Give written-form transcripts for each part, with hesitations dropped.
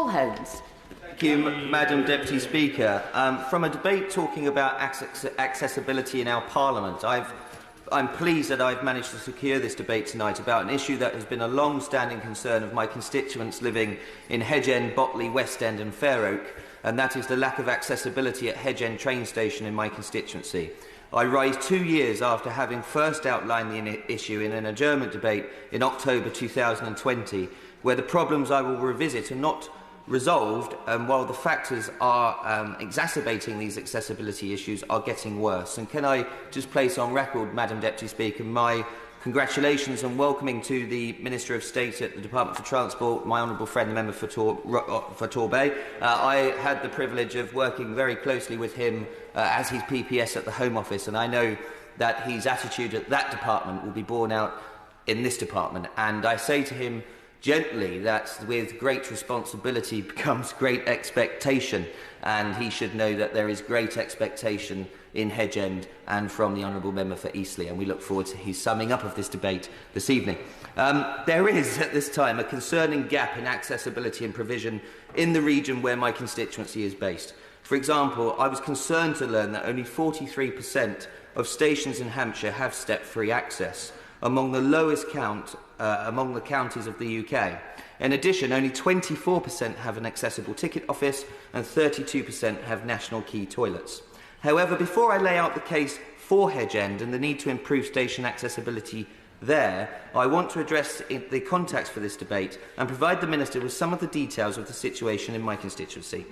Holmes. Thank you, Madam Deputy Speaker. From a debate talking about accessibility in our Parliament, I'm pleased that I've managed to secure this debate tonight about an issue that has been a long-standing concern of my constituents living in Hedge End, Botley, West End and Fair Oak, and that is the lack of accessibility at Hedge End train station in my constituency. I rise 2 years after having first outlined the issue in an adjournment debate in October 2020, where the problems I will revisit are not resolved, while the factors are exacerbating these accessibility issues are getting worse. And can I just place on record, Madam Deputy Speaker, my congratulations and welcoming to the Minister of State at the Department for Transport, my honourable friend, the member for Torbay. I had the privilege of working very closely with him as his PPS at the Home Office, and I know that his attitude at that department will be borne out in this department. And I say to him gently that with great responsibility comes great expectation, and he should know that there is great expectation in Hedge End and from the honourable member for Eastleigh, and we look forward to his summing up of this debate this evening. There is at this time a concerning gap in accessibility and provision in the region where my constituency is based. For example, I was concerned to learn that only 43% of stations in Hampshire have step-free access, among the lowest count among the counties of the UK. In addition, only 24% have an accessible ticket office and 32% have national key toilets. However, before I lay out the case for Hedge End and the need to improve station accessibility there, I want to address the context for this debate and provide the Minister with some of the details of the situation in my constituency.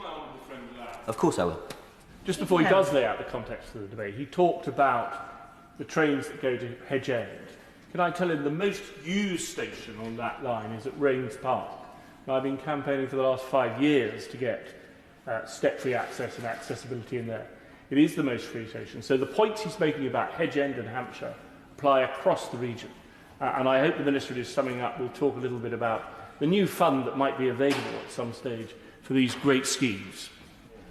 Of course I will. Just before he does lay out the context of the debate, he talked about the trains that go to Hedge End. Can I tell him the most used station on that line is at Rains Park? Now, I've been campaigning for the last 5 years to get step-free access and accessibility in there. It is the most free station. So the points he's making about Hedge End and Hampshire apply across the region. And I hope the Minister, in his summing up, will talk a little bit about the new fund that might be available at some stage for these great schemes.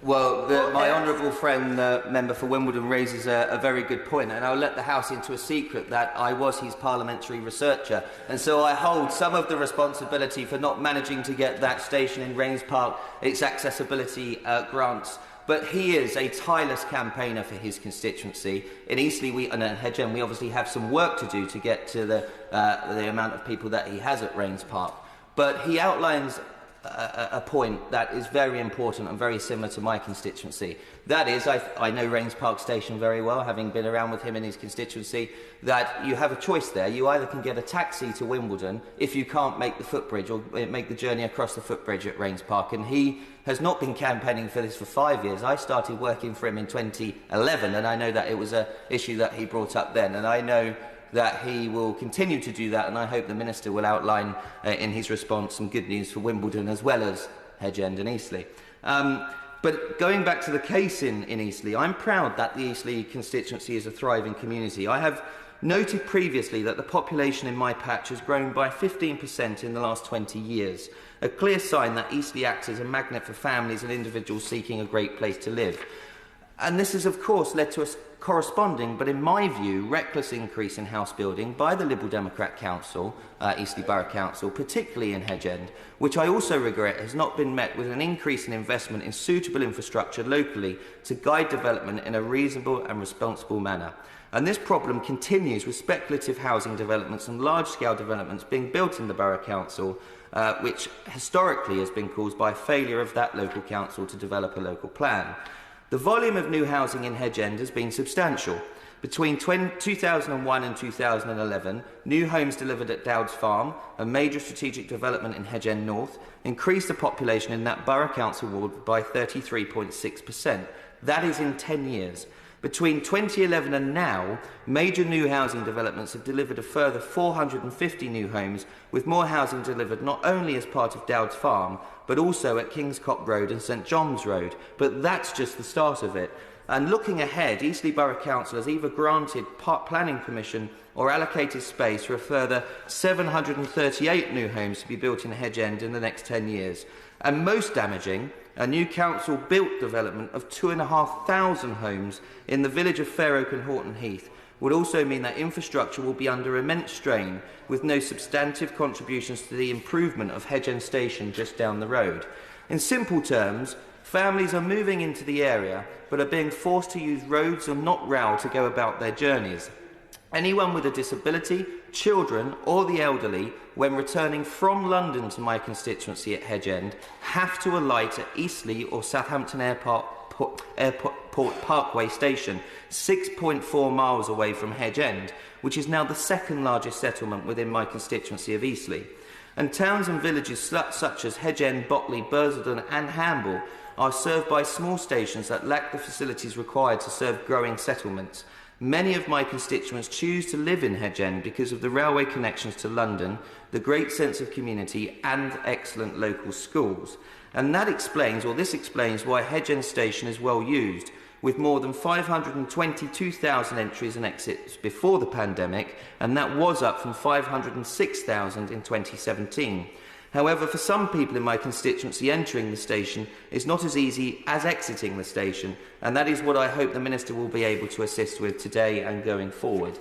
Well, my honourable friend, member for Wimbledon, raises a very good point, and I'll let the House into a secret that I was his parliamentary researcher, and so I hold some of the responsibility for not managing to get that station in Rains Park its accessibility grants. But he is a tireless campaigner for his constituency. In Eastleigh and Hedge End, we obviously have some work to do to get to the amount of people that he has at Rains Park. But he outlines a point that is very important and very similar to my constituency. That is, I know Rains Park Station very well, having been around with him in his constituency, that you have a choice there. You either can get a taxi to Wimbledon if you can't make the footbridge or make the journey across the footbridge at Rains Park, and he has not been campaigning for this for 5 years. I started working for him in 2011, and I know that it was an issue that he brought up then, and I know that he will continue to do that, and I hope the Minister will outline in his response some good news for Wimbledon as well as Hedge End and Eastleigh. But going back to the case in Eastleigh, I'm proud that the Eastleigh constituency is a thriving community. I have noted previously that the population in my patch has grown by 15% in the last 20 years, a clear sign that Eastleigh acts as a magnet for families and individuals seeking a great place to live. And this has, of course, led to a corresponding, but in my view, reckless increase in house building by the Liberal Democrat Council, Eastleigh Borough Council, particularly in Hedge End, which I also regret has not been met with an increase in investment in suitable infrastructure locally to guide development in a reasonable and responsible manner. And this problem continues with speculative housing developments and large-scale developments being built in the Borough Council, which historically has been caused by a failure of that local council to develop a local plan. The volume of new housing in Hedge End has been substantial. Between 2001 and 2011, new homes delivered at Dowds Farm, a major strategic development in Hedge End North, increased the population in that Borough Council ward by 33.6%. That is in 10 years. Between 2011 and now, major new housing developments have delivered a further 450 new homes, with more housing delivered not only as part of Dowds Farm, but also at Kingscock Road and St John's Road. But that's just the start of it. And looking ahead, Eastleigh Borough Council has either granted planning permission or allocated space for a further 738 new homes to be built in Hedge End in the next 10 years. And most damaging, a new council-built development of 2,500 homes in the village of Fair Oak and Horton Heath would also mean that infrastructure will be under immense strain, with no substantive contributions to the improvement of Hedge End Station just down the road. In simple terms, families are moving into the area but are being forced to use roads or not rail to go about their journeys. Anyone with a disability, children or the elderly, when returning from London to my constituency at Hedge End, have to alight at Eastleigh or Southampton Airport Parkway station, 6.4 miles away from Hedge End, which is now the second largest settlement within my constituency of Eastleigh. And towns and villages such as Hedge End, Botley, Bursledon and Hamble are served by small stations that lack the facilities required to serve growing settlements. Many of my constituents choose to live in Hedge End because of the railway connections to London, the great sense of community and excellent local schools. And this explains why Hedge End Station is well used, with more than 522,000 entries and exits before the pandemic, and that was up from 506,000 in 2017. However, for some people in my constituency, entering the station is not as easy as exiting the station, and that is what I hope the Minister will be able to assist with today and going forward.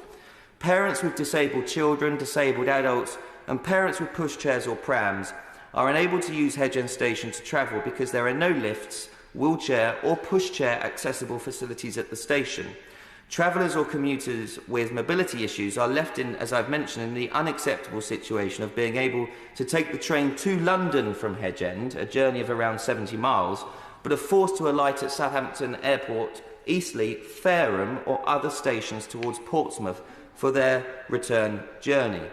Parents with disabled children, disabled adults, and parents with pushchairs or prams are unable to use Hedge End Station to travel because there are no lifts, wheelchair or pushchair accessible facilities at the station. Travellers or commuters with mobility issues are left in, as I've mentioned, in the unacceptable situation of being able to take the train to London from Hedge End, a journey of around 70 miles, but are forced to alight at Southampton Airport, Eastleigh, Fareham or other stations towards Portsmouth for their return journey.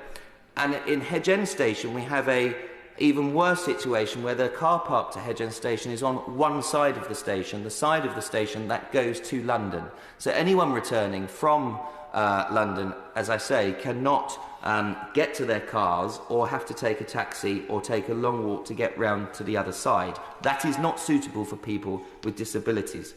And in Hedge End Station we have a even worse situation where the car park to Hedge End Station is on one side of the station, the side of the station that goes to London. So anyone returning from London, as I say, cannot get to their cars or have to take a taxi or take a long walk to get round to the other side. That is not suitable for people with disabilities.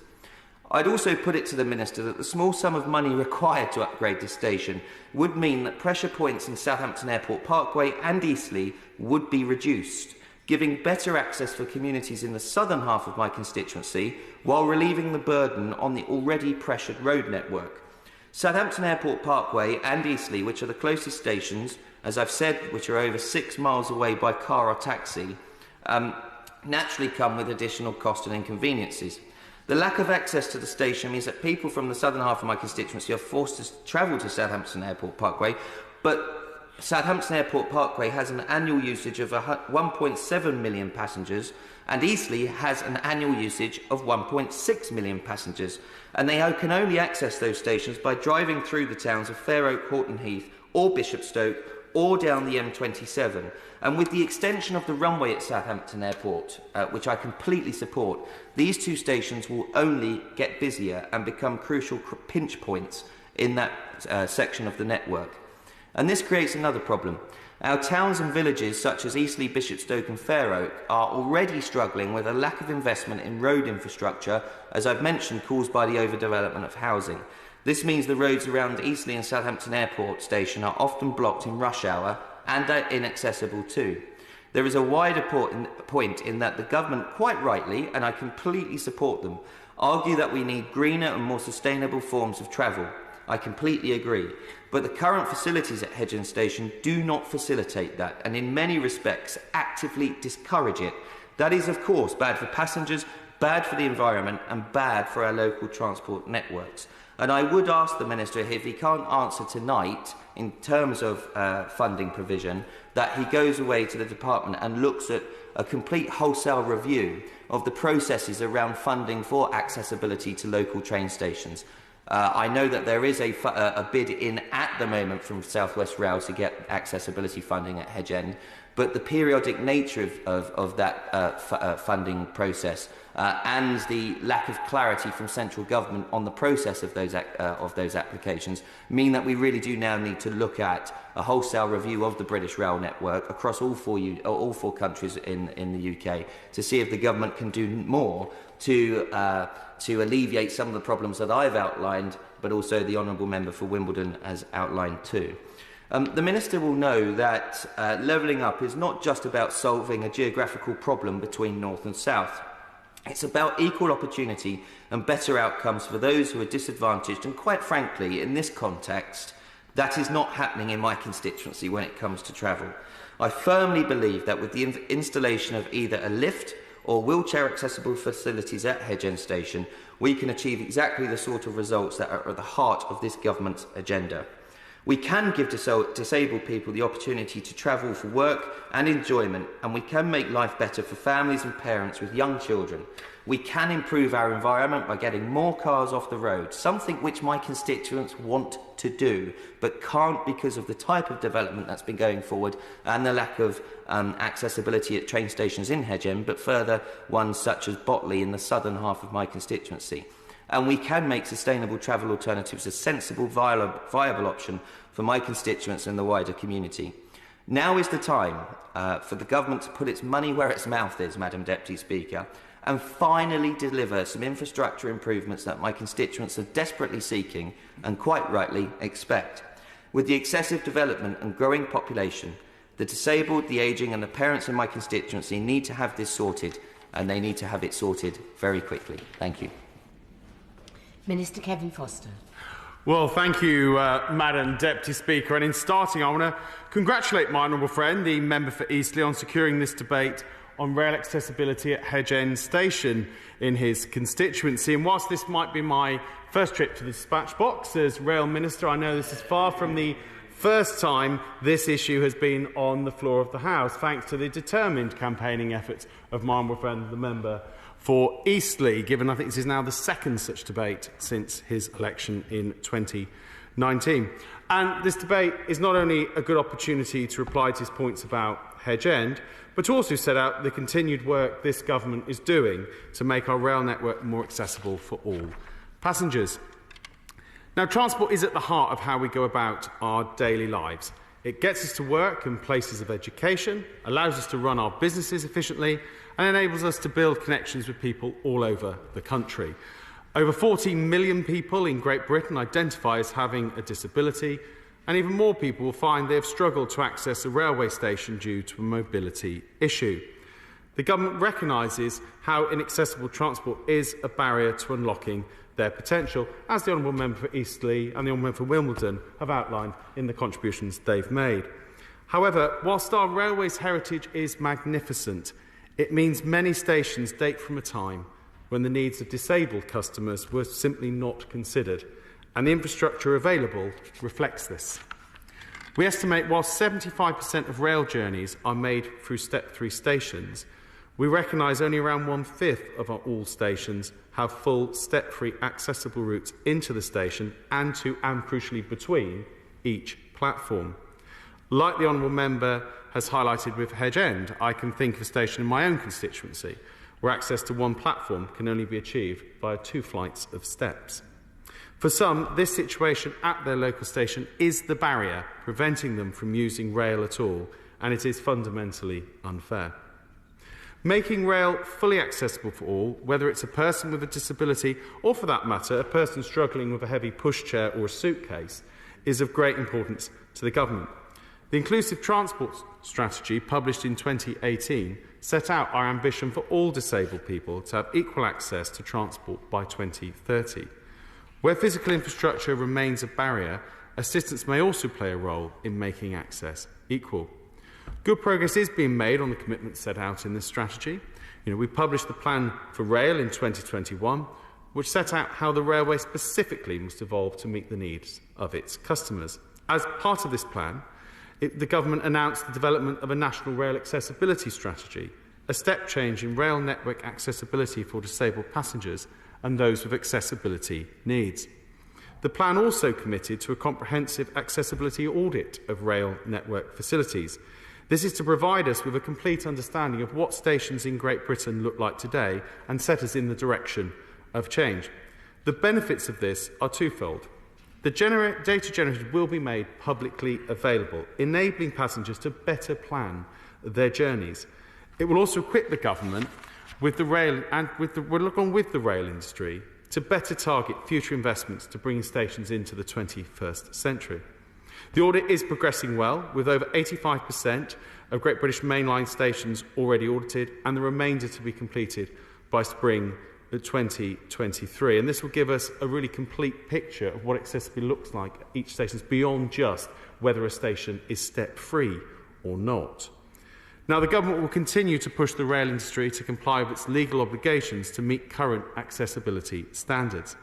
I'd also put it to the Minister that the small sum of money required to upgrade this station would mean that pressure points in Southampton Airport Parkway and Eastleigh would be reduced, giving better access for communities in the southern half of my constituency while relieving the burden on the already pressured road network. Southampton Airport Parkway and Eastleigh, which are the closest stations, as I've said, which are over 6 miles away by car or taxi, naturally come with additional cost and inconveniences. The lack of access to the station means that people from the southern half of my constituency are forced to travel to Southampton Airport Parkway, but Southampton Airport Parkway has an annual usage of 1.7 million passengers, and Eastleigh has an annual usage of 1.6 million passengers, and they can only access those stations by driving through the towns of Fair Oak, Horton Heath or Bishopstoke or down the M27. And with the extension of the runway at Southampton Airport, which I completely support, these two stations will only get busier and become crucial pinch points in that section of the network. And this creates another problem. Our towns and villages such as Eastleigh, Bishopstoke and Fair Oak are already struggling with a lack of investment in road infrastructure, as I've mentioned, caused by the overdevelopment of housing. This means the roads around Eastleigh and Southampton Airport Station are often blocked in rush hour and are inaccessible too. There is a wider point in that the government, quite rightly, and I completely support them, argue that we need greener and more sustainable forms of travel. I completely agree. But the current facilities at Hedge End Station do not facilitate that, and in many respects actively discourage it. That is, of course, bad for passengers, bad for the environment and bad for our local transport networks. And I would ask the Minister, if he can't answer tonight in terms of funding provision, that he goes away to the department and looks at a complete wholesale review of the processes around funding for accessibility to local train stations. I know that there is a bid in at the moment from South West Rail to get accessibility funding at Hedge End, but the periodic nature of that funding process and the lack of clarity from central government on the process of those applications mean that we really do now need to look at a wholesale review of the British rail network across all four countries in the UK to see if the government can do more to alleviate some of the problems that I've outlined, but also the Honourable Member for Wimbledon has outlined too. The Minister will know that levelling up is not just about solving a geographical problem between North and South. It's about equal opportunity and better outcomes for those who are disadvantaged, and quite frankly, in this context, that is not happening in my constituency when it comes to travel. I firmly believe that with the installation of either a lift or wheelchair accessible facilities at Hedge End Station, we can achieve exactly the sort of results that are at the heart of this government's agenda. We can give disabled people the opportunity to travel for work and enjoyment, and we can make life better for families and parents with young children. We can improve our environment by getting more cars off the road, something which my constituents want to do, but can't because of the type of development that's been going forward and the lack of accessibility at train stations in Hedge End, but further ones such as Botley in the southern half of my constituency. And we can make sustainable travel alternatives a sensible, viable option for my constituents and the wider community. Now is the time for the government to put its money where its mouth is, Madam Deputy Speaker, and finally deliver some infrastructure improvements that my constituents are desperately seeking and quite rightly expect. With the excessive development and growing population, the disabled, the ageing and the parents in my constituency need to have this sorted, and they need to have it sorted very quickly. Thank you. Minister Kevin Foster. Well, thank you, Madam Deputy Speaker. And in starting, I want to congratulate my honourable friend, the member for Eastleigh, on securing this debate on rail accessibility at Hedge End Station in his constituency. And whilst this might be my first trip to the dispatch box as Rail Minister, I know this is far from the first time this issue has been on the floor of the House, thanks to the determined campaigning efforts of my honourable friend, the member for Eastleigh, given I think this is now the second such debate since his election in 2019. And this debate is not only a good opportunity to reply to his points about Hedge End, but to also set out the continued work this government is doing to make our rail network more accessible for all passengers. Now, transport is at the heart of how we go about our daily lives. It gets us to work and places of education, allows us to run our businesses efficiently, and enables us to build connections with people all over the country. Over 14 million people in Great Britain identify as having a disability, and even more people will find they have struggled to access a railway station due to a mobility issue. The government recognises how inaccessible transport is a barrier to unlocking their potential, as the Honourable Member for Eastleigh and the Honourable Member for Wimbledon have outlined in the contributions they've made. However, whilst our railway's heritage is magnificent, it means many stations date from a time when the needs of disabled customers were simply not considered, and the infrastructure available reflects this. We estimate whilst 75% of rail journeys are made through Step 3 stations, we recognise only around 1/5 of our all stations have full Step 3 accessible routes into the station and to, and crucially between, each platform. Like the Honourable Member has highlighted with Hedge End, I can think of a station in my own constituency where access to one platform can only be achieved via 2 flights of steps. For some, this situation at their local station is the barrier preventing them from using rail at all, and it is fundamentally unfair. Making rail fully accessible for all, whether it's a person with a disability or, for that matter, a person struggling with a heavy pushchair or a suitcase, is of great importance to the government. The Inclusive Transport Strategy, published in 2018, set out our ambition for all disabled people to have equal access to transport by 2030. Where physical infrastructure remains a barrier, assistance may also play a role in making access equal. Good progress is being made on the commitments set out in this strategy. We published the plan for rail in 2021, which set out how the railway specifically must evolve to meet the needs of its customers. As part of this plan, the government announced the development of a national rail accessibility strategy, a step change in rail network accessibility for disabled passengers and those with accessibility needs. The plan also committed to a comprehensive accessibility audit of rail network facilities. This is to provide us with a complete understanding of what stations in Great Britain look like today and set us in the direction of change. The benefits of this are twofold. The data generated will be made publicly available, enabling passengers to better plan their journeys. It will also equip the government with the rail and with the rail industry to better target future investments to bring stations into the 21st century. The audit is progressing well, with over 85% of Great British mainline stations already audited and the remainder to be completed by spring 2023. And this will give us a really complete picture of what accessibility looks like at each station, beyond just whether a station is step-free or not. Now, the Government will continue to push the rail industry to comply with its legal obligations to meet current accessibility standards.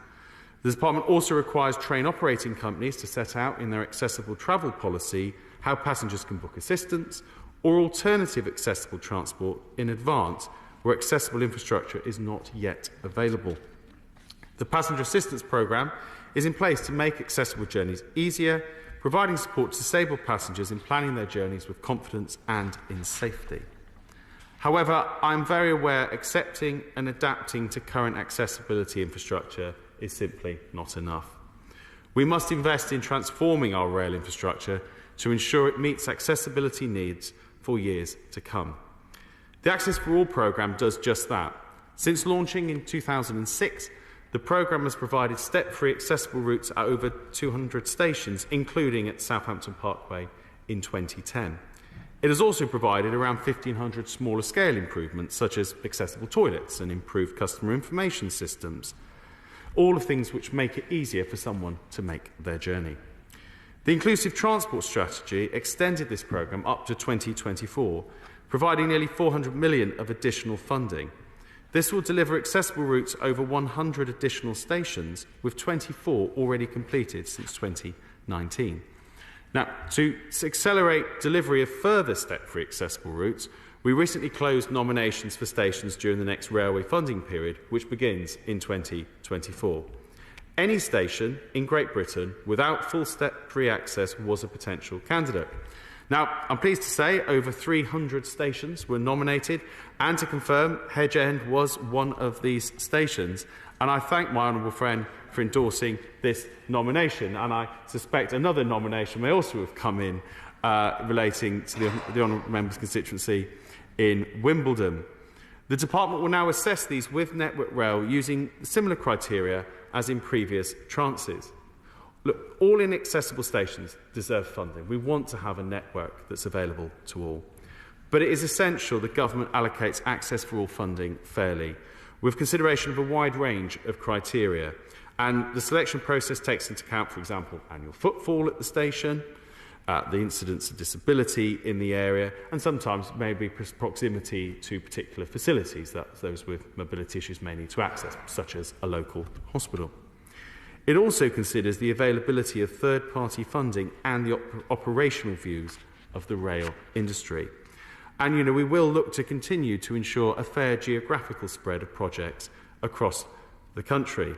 The Department also requires train operating companies to set out in their accessible travel policy how passengers can book assistance or alternative accessible transport in advance where accessible infrastructure is not yet available. The Passenger Assistance Programme is in place to make accessible journeys easier, providing support to disabled passengers in planning their journeys with confidence and in safety. However, I am very aware accepting and adapting to current accessibility infrastructure is simply not enough. We must invest in transforming our rail infrastructure to ensure it meets accessibility needs for years to come. The Access for All programme does just that. Since launching in 2006, the programme has provided step-free accessible routes at over 200 stations, including at Southampton Parkway in 2010. It has also provided around 1,500 smaller scale improvements, such as accessible toilets and improved customer information systems, all of things which make it easier for someone to make their journey. The Inclusive Transport Strategy extended this programme up to 2024, providing nearly 400 million of additional funding. This will deliver accessible routes over 100 additional stations, with 24 already completed since 2019. Now, to accelerate delivery of further step-free accessible routes, we recently closed nominations for stations during the next railway funding period, which begins in 2024. Any station in Great Britain without full step-free access was a potential candidate. Now, I'm pleased to say over 300 stations were nominated, and to confirm, Hedge End was one of these stations. And I thank my honourable friend for endorsing this nomination, and I suspect another nomination may also have come in relating to the honourable member's constituency in Wimbledon. The Department will now assess these with Network Rail using similar criteria as in previous trances. Look, all inaccessible stations deserve funding. We want to have a network that's available to all. But it is essential that government allocates Access for All funding fairly, with consideration of a wide range of criteria. And the selection process takes into account, for example, annual footfall at the station, the incidence of disability in the area, and sometimes maybe proximity to particular facilities that those with mobility issues may need to access, such as a local hospital. It also considers the availability of third-party funding and the operational views of the rail industry. And, we will look to continue to ensure a fair geographical spread of projects across the country.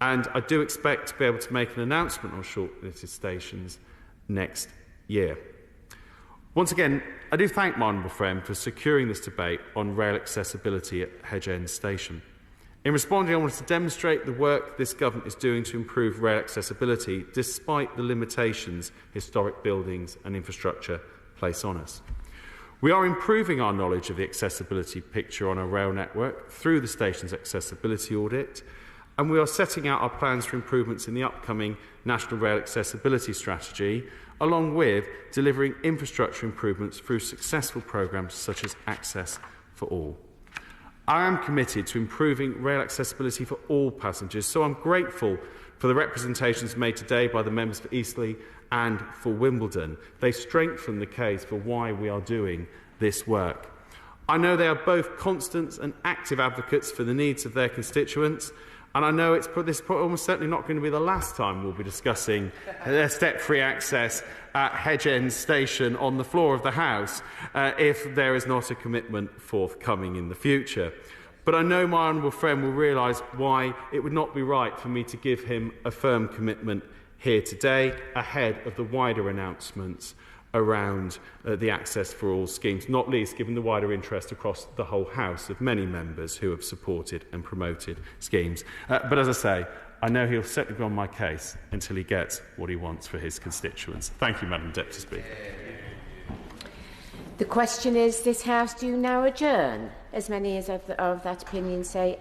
And I do expect to be able to make an announcement on shortlisted stations next year. Once again, I do thank my honourable friend for securing this debate on rail accessibility at Hedge End Station. In responding, I wanted to demonstrate the work this government is doing to improve rail accessibility despite the limitations historic buildings and infrastructure place on us. We are improving our knowledge of the accessibility picture on our rail network through the station's accessibility audit, and we are setting out our plans for improvements in the upcoming National Rail Accessibility Strategy, along with delivering infrastructure improvements through successful programmes such as Access for All. I am committed to improving rail accessibility for all passengers, so I'm grateful for the representations made today by the members for Eastleigh and for Wimbledon. They strengthen the case for why we are doing this work. I know they are both constant and active advocates for the needs of their constituents, and I know this is almost certainly not going to be the last time we'll be discussing step-free access at Hedge End Station on the floor of the House if there is not a commitment forthcoming in the future. But I know my honourable friend will realise why it would not be right for me to give him a firm commitment here today ahead of the wider announcements around the Access for All schemes, not least given the wider interest across the whole House of many members who have supported and promoted schemes. But as I say, I know he'll certainly be on my case until he gets what he wants for his constituents. Thank you, Madam Deputy Speaker. The question is, this House do now adjourn? As many as of that opinion say